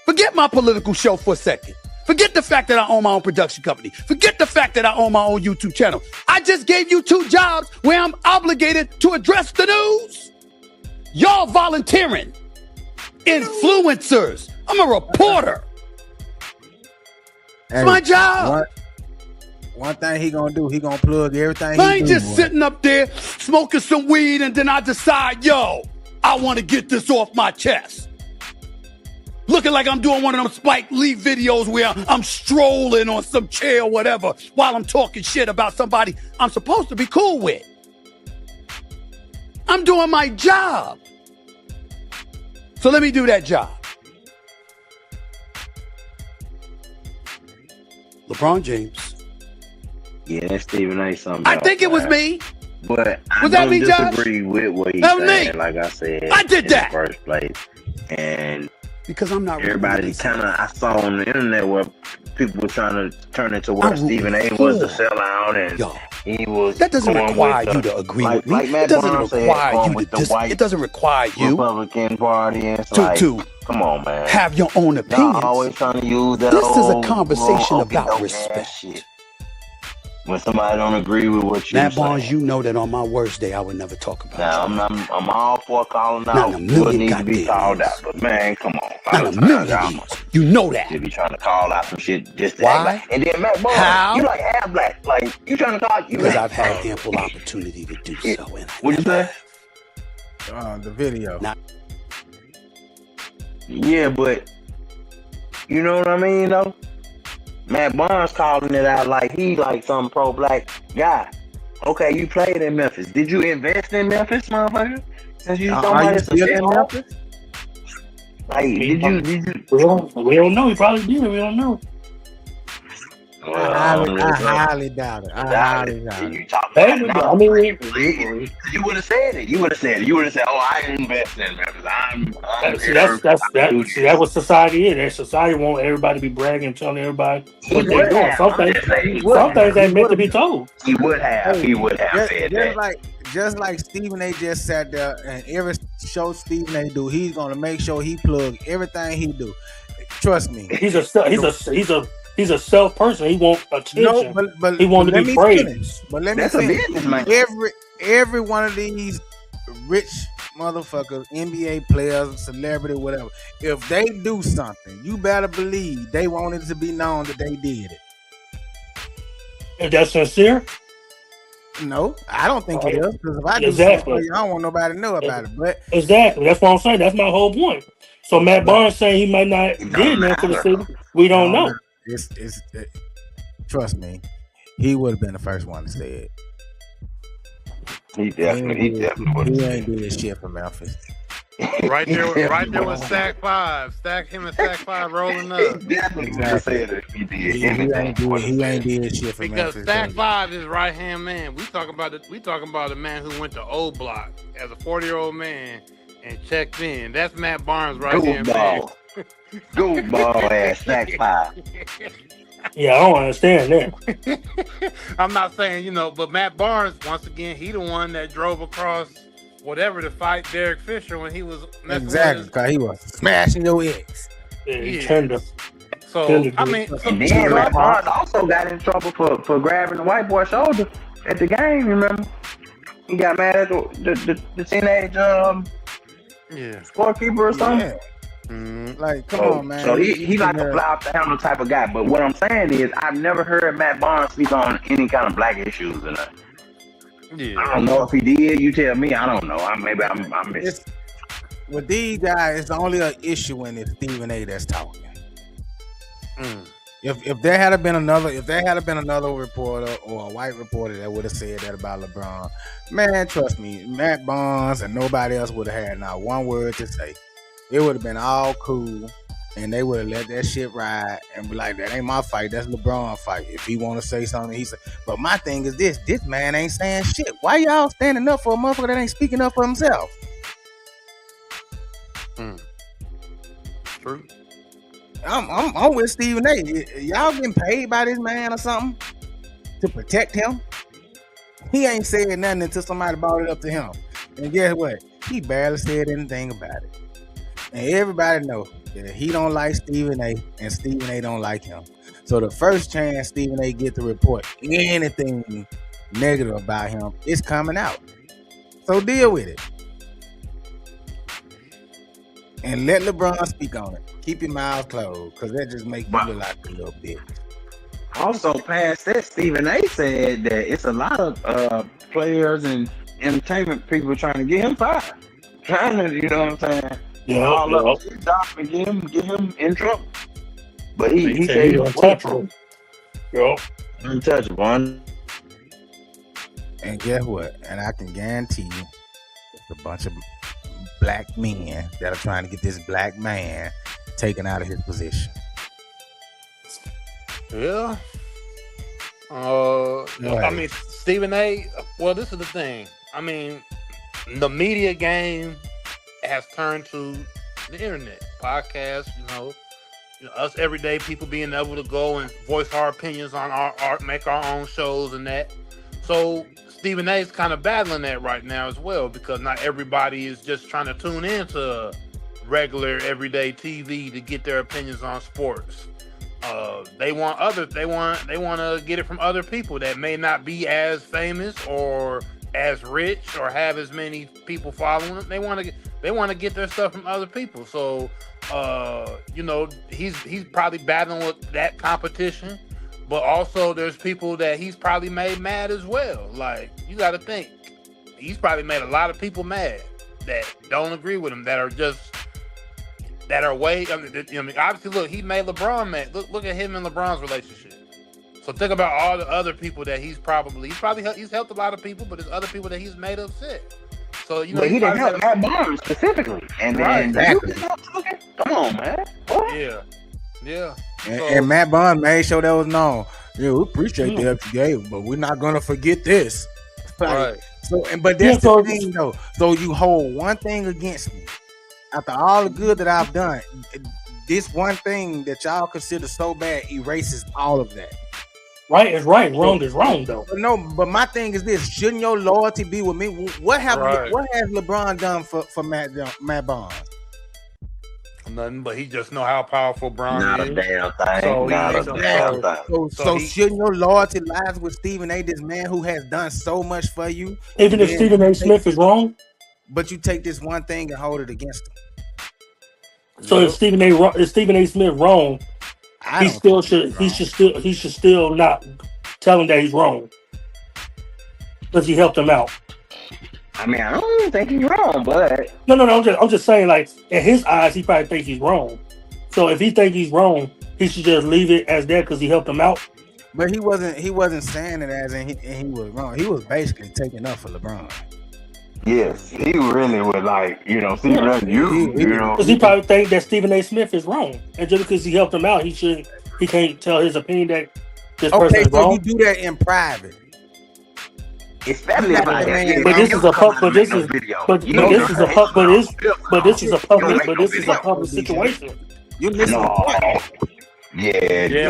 Forget my political show for a second. Forget the fact that I own my own production company. Forget the fact that I own my own YouTube channel. I just gave you 2 jobs where I'm obligated to address the news. Y'all volunteering. Influencers. I'm a reporter. It's my job. One thing he gonna do, he gonna plug everything. I ain't just sitting up there smoking some weed, and then I decide, I want to get this off my chest. Looking like I'm doing one of them Spike Lee videos where I'm strolling on some chair or whatever while I'm talking shit about somebody I'm supposed to be cool with. I'm doing my job. So let me do that job. LeBron James. Yeah, that's Stephen A. something I else, think it was man. me. But I Was that don't me, Josh? disagree with what he's That was saying, me. like I said I did in that. the first place. And because I'm not everybody kind of, I saw on the internet where people were trying to turn it to where Stephen A. was the sellout and he was. That doesn't require you to agree with me. It doesn't require you to it doesn't require you Republican Party and it's like, come on, man. Have your own opinions. Y'all always trying to use that. This is a conversation about respect. Shit. When somebody don't agree with what you Matt say. Barnes, you know that on my worst day I would never talk about now, you. I'm all for calling out Not a million what needs to be goddamn called years. out. But man, come on. Not a million years. You know that. You be trying to call out some shit just to Why? act like. And then Matt Barnes, How? you like half black. Like, you trying to call you Because black. I've had ample opportunity to do so. And What'd you say? The video. Yeah, but you know what I mean, though? Matt Barnes calling it out like he like some pro-black guy. Okay, you played in Memphis. Did you invest in Memphis, motherfucker? Since you somebody still in Memphis? Like, did you? We don't know. He probably did. We don't know. I highly doubt it. I highly doubt it. You talking Hey, about I mean, you would have said it. You would have said it. You would have said, "Oh, I invest in Memphis. I'm see, that's what society is. That society want everybody to be bragging, telling everybody what they're doing. Some things ain't meant to be told. He would have. He would have said that. Just like Stephen A. just sat there and every show Stephen A. do, he's gonna make sure he plug everything he do. Trust me. He's a self person. He wants attention. No, but he wants to be praised. But let me finish. Every one of these rich motherfuckers, NBA players, celebrity, whatever, if they do something, you better believe they want it to be known that they did it. If that's sincere? No, I don't think it is. Because if I do Exactly. something, I don't want nobody to know about it. But exactly, that's what I'm saying. That's my whole point. So Matt Barnes saying he might not did nothing for the city. We don't know. Trust me, he would have been the first one to say it. He definitely would. He ain't doing shit for Memphis. Right there with Stack 5. Him and Stack 5 rolling up. He definitely would have said it if he did. He ain't doing shit for because Memphis. Stack 5 is right hand man. We talking about a man who went to O Block as a 40-year-old man and checked in. That's Matt Barnes right hand man. Goofball ass Stack 5. Yeah, I don't understand that. I'm not saying, but Matt Barnes, once again, he the one that drove across whatever to fight Derek Fisher when he was exactly, because he was smashing your ex. Tender. So, I mean, and then Matt Barnes also got in trouble for grabbing the white boy's shoulder at the game, remember? He got mad at the teenage scorekeeper or something. Yeah. Like, come on, man. So he like a fly off the handle type of guy. But what I'm saying is, I've never heard Matt Barnes speak on any kind of black issues or nothing. Yeah. I don't know if he did. You tell me. I don't know. Maybe I'm missing. With these guys, it's only an issue when it's Stephen A. that's talking. If there had been another reporter or a white reporter that would have said that about LeBron, man, trust me, Matt Barnes and nobody else would have had not one word to say. It would have been all cool, and they would have let that shit ride and be like, that ain't my fight, that's LeBron's fight. If he want to say something, he say. But my thing is this man ain't saying shit. Why y'all standing up for a motherfucker that ain't speaking up for himself? True. I'm with Stephen A. Y'all getting paid by this man or something to protect him? He ain't said nothing until somebody brought it up to him. And guess what? He barely said anything about it. And everybody know that he don't like Stephen A. and Stephen A. don't like him. So the first chance Stephen A. get to report anything negative about him, it's coming out. So deal with it. And let LeBron speak on it. Keep your mouth closed, because that just makes you look like a little bitch. Also, past that, Stephen A. said that it's a lot of players and entertainment people trying to get him fired. Trying to, you know what I'm saying? all yeah. up his job and get him in trouble. But he He said said he he was untouchable. Yo. untouchable. And guess what? And I can guarantee you, it's a bunch of black men that are trying to get this black man taken out of his position. Yeah. I mean, Stephen A. Well, this is the thing. I mean, the media game has turned to the internet, podcasts. You know, us everyday people being able to go and voice our opinions on our art, make our own shows and that. So Stephen A. is kind of battling that right now as well, because not everybody is just trying to tune into regular everyday TV to get their opinions on sports. They want to get it from other people that may not be as famous or as rich or have as many people following them. They want to get their stuff from other people. So he's probably battling with that competition, but also there's people that he's probably made mad as well. Like, you got to think, he's probably made a lot of people mad that don't agree with him, that are way. I mean, obviously, look, he made LeBron mad. Look at him and LeBron's relationship. So think about all the other people that he's helped a lot of people, but there's other people that he's made upset. So But he didn't help Matt Barnes specifically, and then Exactly. Come on, man. What? Yeah. And Matt Barnes made sure that was known. Yeah, we appreciate the help you gave, but we're not gonna forget this. Right. But that's the thing, though. So you hold one thing against me. After all the good that I've done, this one thing that y'all consider so bad erases all of that. Right is right, wrong is wrong, though. But my thing is this: shouldn't your loyalty be with me? What has LeBron done for Matt Barnes? Nothing, but he just know how powerful Bron Not is. a damn thing. So shouldn't your loyalty lies with Stephen A., this man who has done so much for you? Even if Stephen A. Smith is wrong? But you take this one thing and hold it against him. So if Stephen A. Smith wrong, he should still not tell him that he's wrong, because he helped him out. I mean, I don't even think he's wrong, but no. I'm just saying, like, in his eyes, he probably thinks he's wrong. So if he thinks he's wrong, he should just leave it as that because he helped him out. But he wasn't saying it as in he was wrong. He was basically taking up for LeBron. Yes, he really was like, you know, because he probably think that Stephen A. Smith is wrong, and just because he helped him out, he can't tell his opinion that this person is wrong. You do that in private. Especially but this is a public situation. You listen. DJ,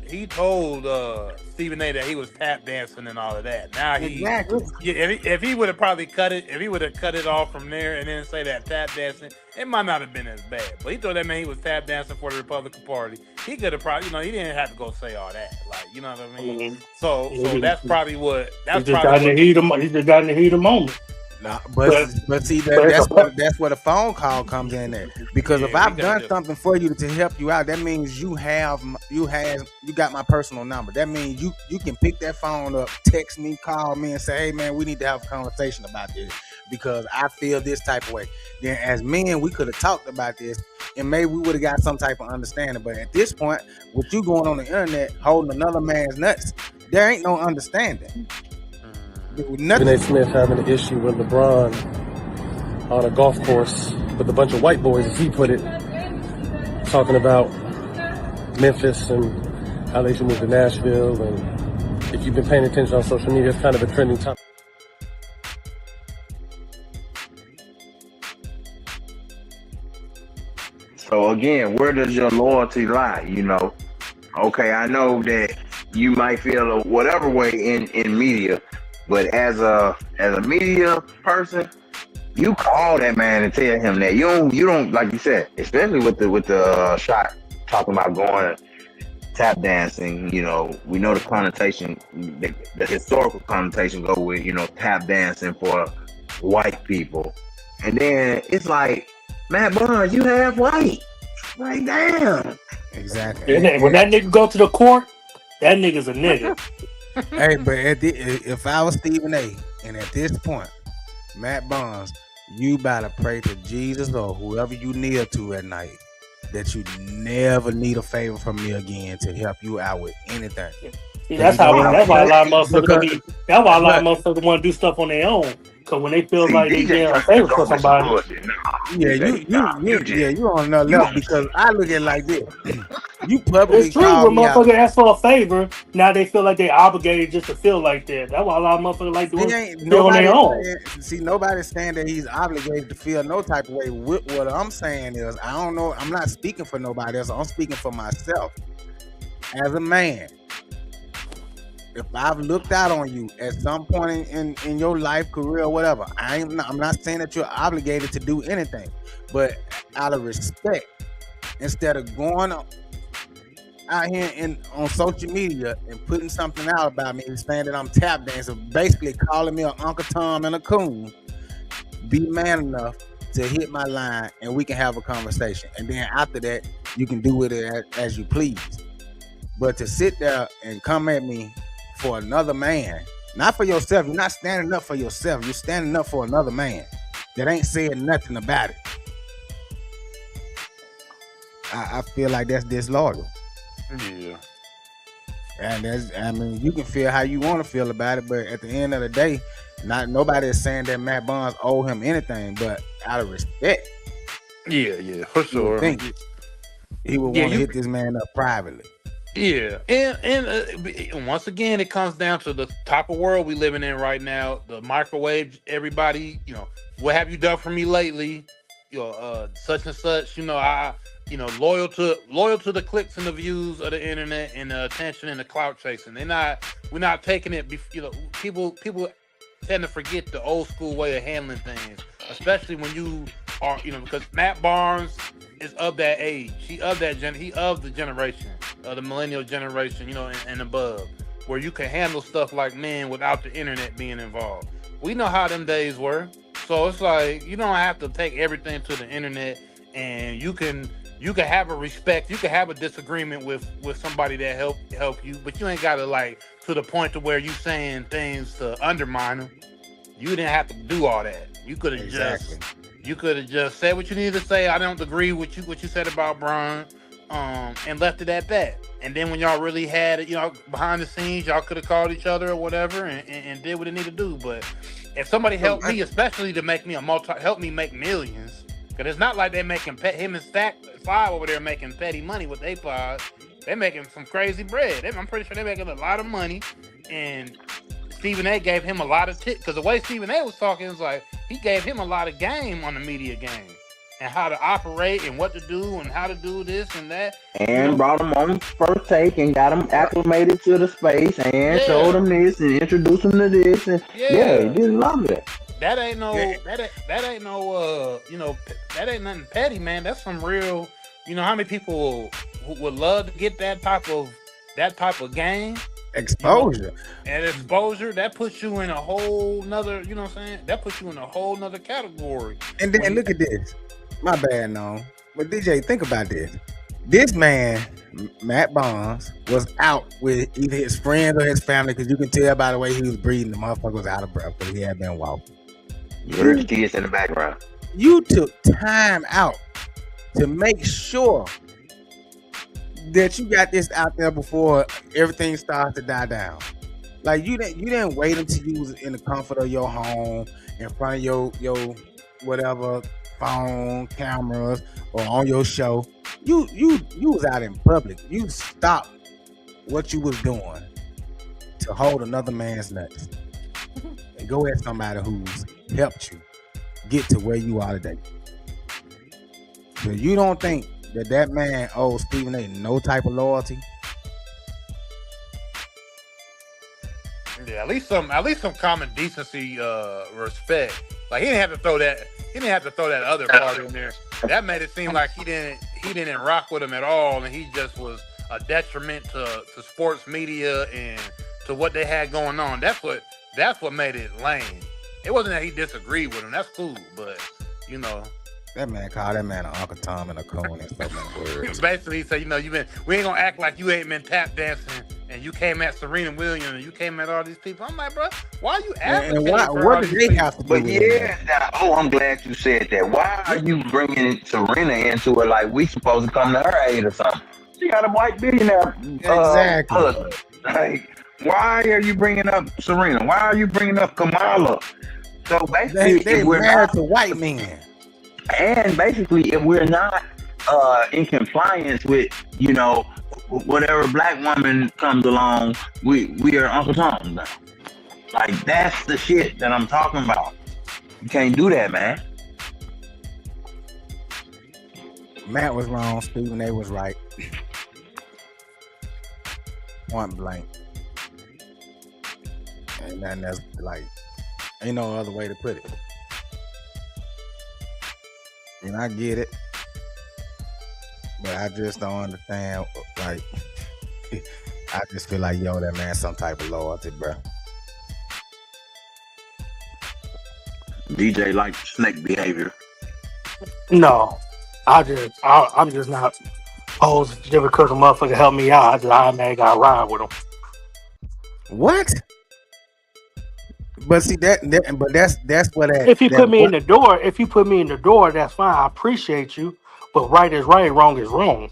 he told Stephen A. that he was tap dancing and all of that. Now if he would have probably cut it off from there and then say that tap dancing, it might not have been as bad. But he told that man he was tap dancing for the Republican Party. He could have probably, he didn't have to go say all that. Like, you know what I mean? So that's probably what. He just got in the heat of the moment. Nah, but see that's where the phone call comes in there. Because if I've done something for you to help you out, that means you got my personal number. That means you can pick that phone up, text me, call me, and say, hey man, we need to have a conversation about this because I feel this type of way. Then as men, we could have talked about this and maybe we would have got some type of understanding. But at this point, with you going on the internet holding another man's nuts, there ain't no understanding. Stephen A. Smith having an issue with LeBron on a golf course with a bunch of white boys, as he put it, talking about Memphis and how they should move to Nashville. And if you've been paying attention on social media, it's kind of a trending topic. So again, where does your loyalty lie? Okay, I know that you might feel a whatever way in media. But as a media person, you call that man and tell him that you don't like you said, especially with the shot talking about going tap dancing. We know the connotation, the historical connotation go with tap dancing for white people, and then it's like, Matt Barnes, you half white, like damn. Exactly. And when that nigga go to the court, that nigga's a nigga. Hey, but if I was Stephen A. and at this point Matt Barnes, you better pray to Jesus or whoever you kneel to at night that you never need a favor from me again to help you out with anything. See, that's You know what I'm that's why a saying? lot of motherfuckers Because, be. That's why a lot of but motherfuckers want to do stuff on their own. Cause when they feel See, like they DJ getting a trying favor to for go with some somebody, bullshit. Nah, yeah, DJ, you just you on another you level on because I look at it like this. You it's publicly true. call When me out. motherfuckers ask for a favor, now they feel like they obligated just to feel like that. That's why a lot of motherfuckers like He doing ain't feel on their own. nobody's saying that he's obligated to feel no type of way. What I'm saying is, I don't know. I'm not speaking for nobody else. I'm speaking for myself as a man. If I've looked out on you at some point in your life, career, whatever, I'm not saying that you're obligated to do anything, but out of respect, instead of going out here on social media and putting something out about me and saying that I'm tap dancing, basically calling me an Uncle Tom and a coon, be man enough to hit my line and we can have a conversation. And then after that, you can do with it as you please. But to sit there and come at me for another man, not for yourself, you're not standing up for yourself, you're standing up for another man that ain't saying nothing about it. I feel like that's disloyal. Yeah. And you can feel how you want to feel about it, but at the end of the day, nobody is saying that Matt Barnes owe him anything, but out of respect, Yeah, for you would sure. think he would want to hit this man up privately. Yeah, and once again, it comes down to the type of world we living in right now. The microwave, everybody, what have you done for me lately? Such and such. Loyal to the clicks and the views of the internet and the attention and the clout chasing. We're not taking it. People tend to forget the old school way of handling things, especially when you are, because Matt Barnes is of that age. He of the generation, the millennial generation, and above, where you can handle stuff like men without the internet being involved. We know how them days were, so it's like you don't have to take everything to the internet, and you can have a respect. You can have a disagreement with somebody that help you, but you ain't got to to the point to where you saying things to undermine them. You didn't have to do all that. You could have just said what you needed to say. I don't agree with what you said about Brian, and left it at that. And then when y'all really had it, behind the scenes, y'all could have called each other or whatever and did what it needed to do. But if somebody helped me, especially to make me help me make millions, because it's not like they're making him and Stack 5 over there making petty money with they pod. They're making some crazy bread. I'm pretty sure they're making a lot of money. And Stephen A gave him a lot of tips, because the way Stephen A was talking is like he gave him a lot of game on the media game and how to operate and what to do and how to do this and that. And brought him on first take and got him acclimated to the space and showed him this and introduced him to this and he just loved it. That ain't nothing petty, man. That's some real. How many people would love to get that type of game? Exposure. And exposure, that puts you in a whole nother, you know what I'm saying? That puts you in a whole nother category. And then look at this. My bad, no. But DJ, think about this. This man, Matt Barnes, was out with either his friends or his family, because you can tell by the way he was breathing, the motherfucker was out of breath because he had been walking. You heard the kids in the background. You took time out to make sure that you got this out there before everything starts to die down. Like you didn't wait until you was in the comfort of your home, in front of your whatever phone, cameras, or on your show. You was out in public. You stopped what you was doing to hold another man's nuts and go at somebody who's helped you get to where you are today. So you don't think that man owes Stephen A no type of loyalty? Yeah, at least some common decency, respect. Like he didn't have to throw that other part in there. That made it seem like he didn't rock with him at all, and he just was a detriment to sports media and to what they had going on. That's what made it lame. It wasn't that he disagreed with him. That's cool, but that man called that man an Uncle Tom and a coon and so many words. Basically, he said, we ain't gonna act like you ain't been tap dancing and you came at Serena Williams, and you came at all these people. I'm like, bro, why are you And advocating for what all did these they people? have to do But with it? yeah, I'm glad you said that. Why are you bringing Serena into it like we supposed to come to her aid or something? She got a white billionaire Exactly. husband. Like, why are you bringing up Serena? Why are you bringing up Kamala? So basically, They if we're married not, to white men. and basically, if we're not in compliance with, whatever black woman comes along, we are Uncle Tom now. Like, that's the shit that I'm talking about. You can't do that, man. Matt was wrong. Stephen A was right. Point blank. And then that's like, ain't no other way to put it. And I get it, but I just don't understand. Like, I just feel like, yo, that man some type of loyalty, bro. DJ like snake behavior. No, I'm just not opposed just because a motherfucker helped me out. I just automatically got to ride with him. What? But see but that's what that. If you that put me what, in the door, that's fine. I appreciate you, but right is right, wrong is wrong.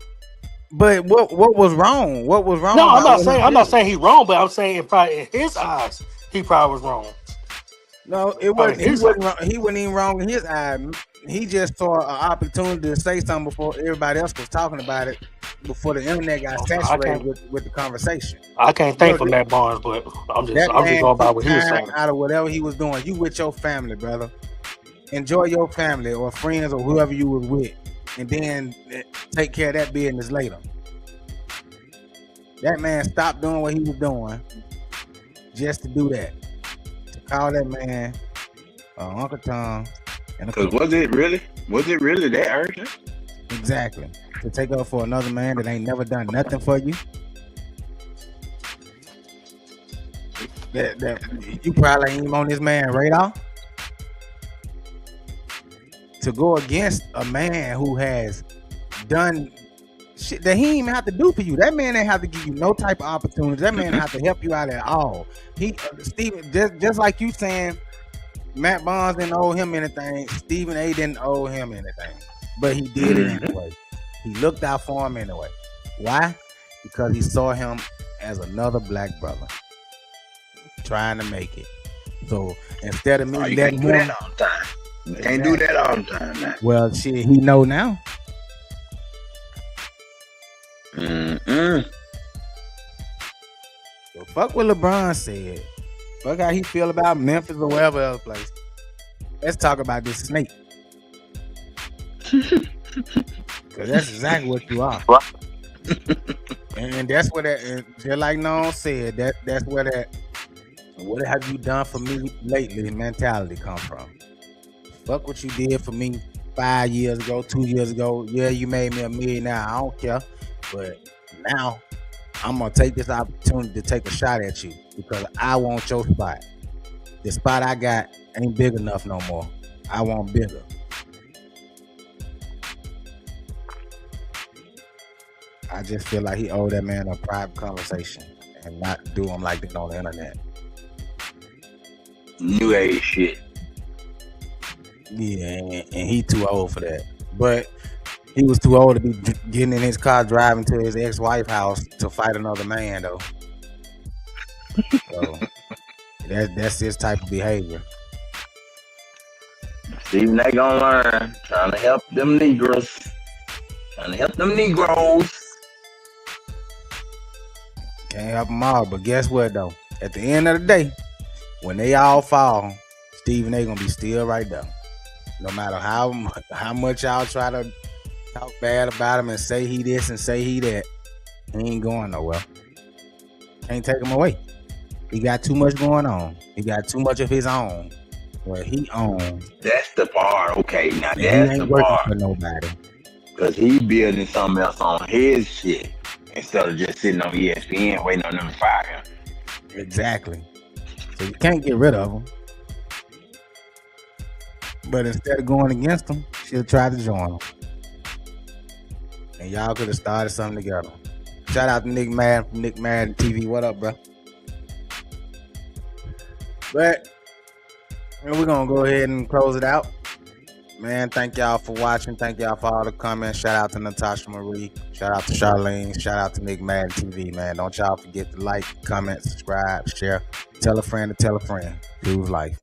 But what was wrong? What was wrong? No, I'm not saying he's wrong, but I'm saying probably in his eyes, he probably was wrong. No, it wasn't. He wasn't wrong. He wasn't even wrong in his eyes. He just saw an opportunity to say something before everybody else was talking about it. Before the internet got saturated with the conversation. I can't think from that Barnes, but I'm just going by what he was saying. Out of whatever he was doing, you with your family, brother. Enjoy your family or friends or whoever you was with, and then take care of that business later. That man stopped doing what he was doing just to do that. To call that man Uncle Tom. Because was it really that urgent? Exactly. To take up for another man that ain't never done nothing for you. That you probably ain't even on this man's radar. To go against a man who has done shit that he ain't even have to do for you. That man ain't have to give you no type of opportunity. That man have to help you out at all. Stephen, just like you saying, Matt Barnes didn't owe him anything. Stephen A didn't owe him anything, but he did it anyway. He looked out for him anyway. Why? Because he saw him as another black brother trying to make it. So instead of me letting him, that all the time. You can't do that all the time, man. Well, shit, he know now. Mm-mm. So fuck what LeBron said. Fuck how he feel about Memphis or wherever else place. Let's talk about this snake. Cause that's exactly what you are. And that's what that, and just like Noam said, that's where that what have you done for me lately mentality come from. Fuck what you did for me 5 years ago, 2 years ago. Yeah, you made me a millionaire. I don't care. But now I'm gonna take this opportunity to take a shot at you because I want your spot. The spot I got ain't big enough no more. I want bigger. I just feel like he owed that man a private conversation and not do him like that on the internet. New age shit. Yeah, and he too old for that. But he was too old to be getting in his car driving to his ex-wife's house to fight another man, though. So that's his type of behavior. Stephen A gonna learn. Trying to help them Negroes. Can't help them all, but guess what, though? At the end of the day, when they all fall, Stephen A gonna be still right there. No matter how much y'all try to talk bad about him and say he this and say he that, he ain't going nowhere. Can't take him away. He got too much going on. He got too much of his own. Well, he owns. That's the part. Okay, now And that's he the ain't working part. for nobody. Because he building something else on his shit instead of just sitting on ESPN waiting on them to fire him. Exactly. So you can't get rid of him. But instead of going against him, she'll try to join him. And y'all could have started something together. Shout out to Nick Madden from Nick Madden TV. What up, bro? But we're gonna go ahead and close it out. Man, thank y'all for watching. Thank y'all for all the comments. Shout out to Natasha Marie. Shout out to Charlene. Shout out to Nick Madden TV, man. Don't y'all forget to like, comment, subscribe, share. Tell a friend to tell a friend. Choose life.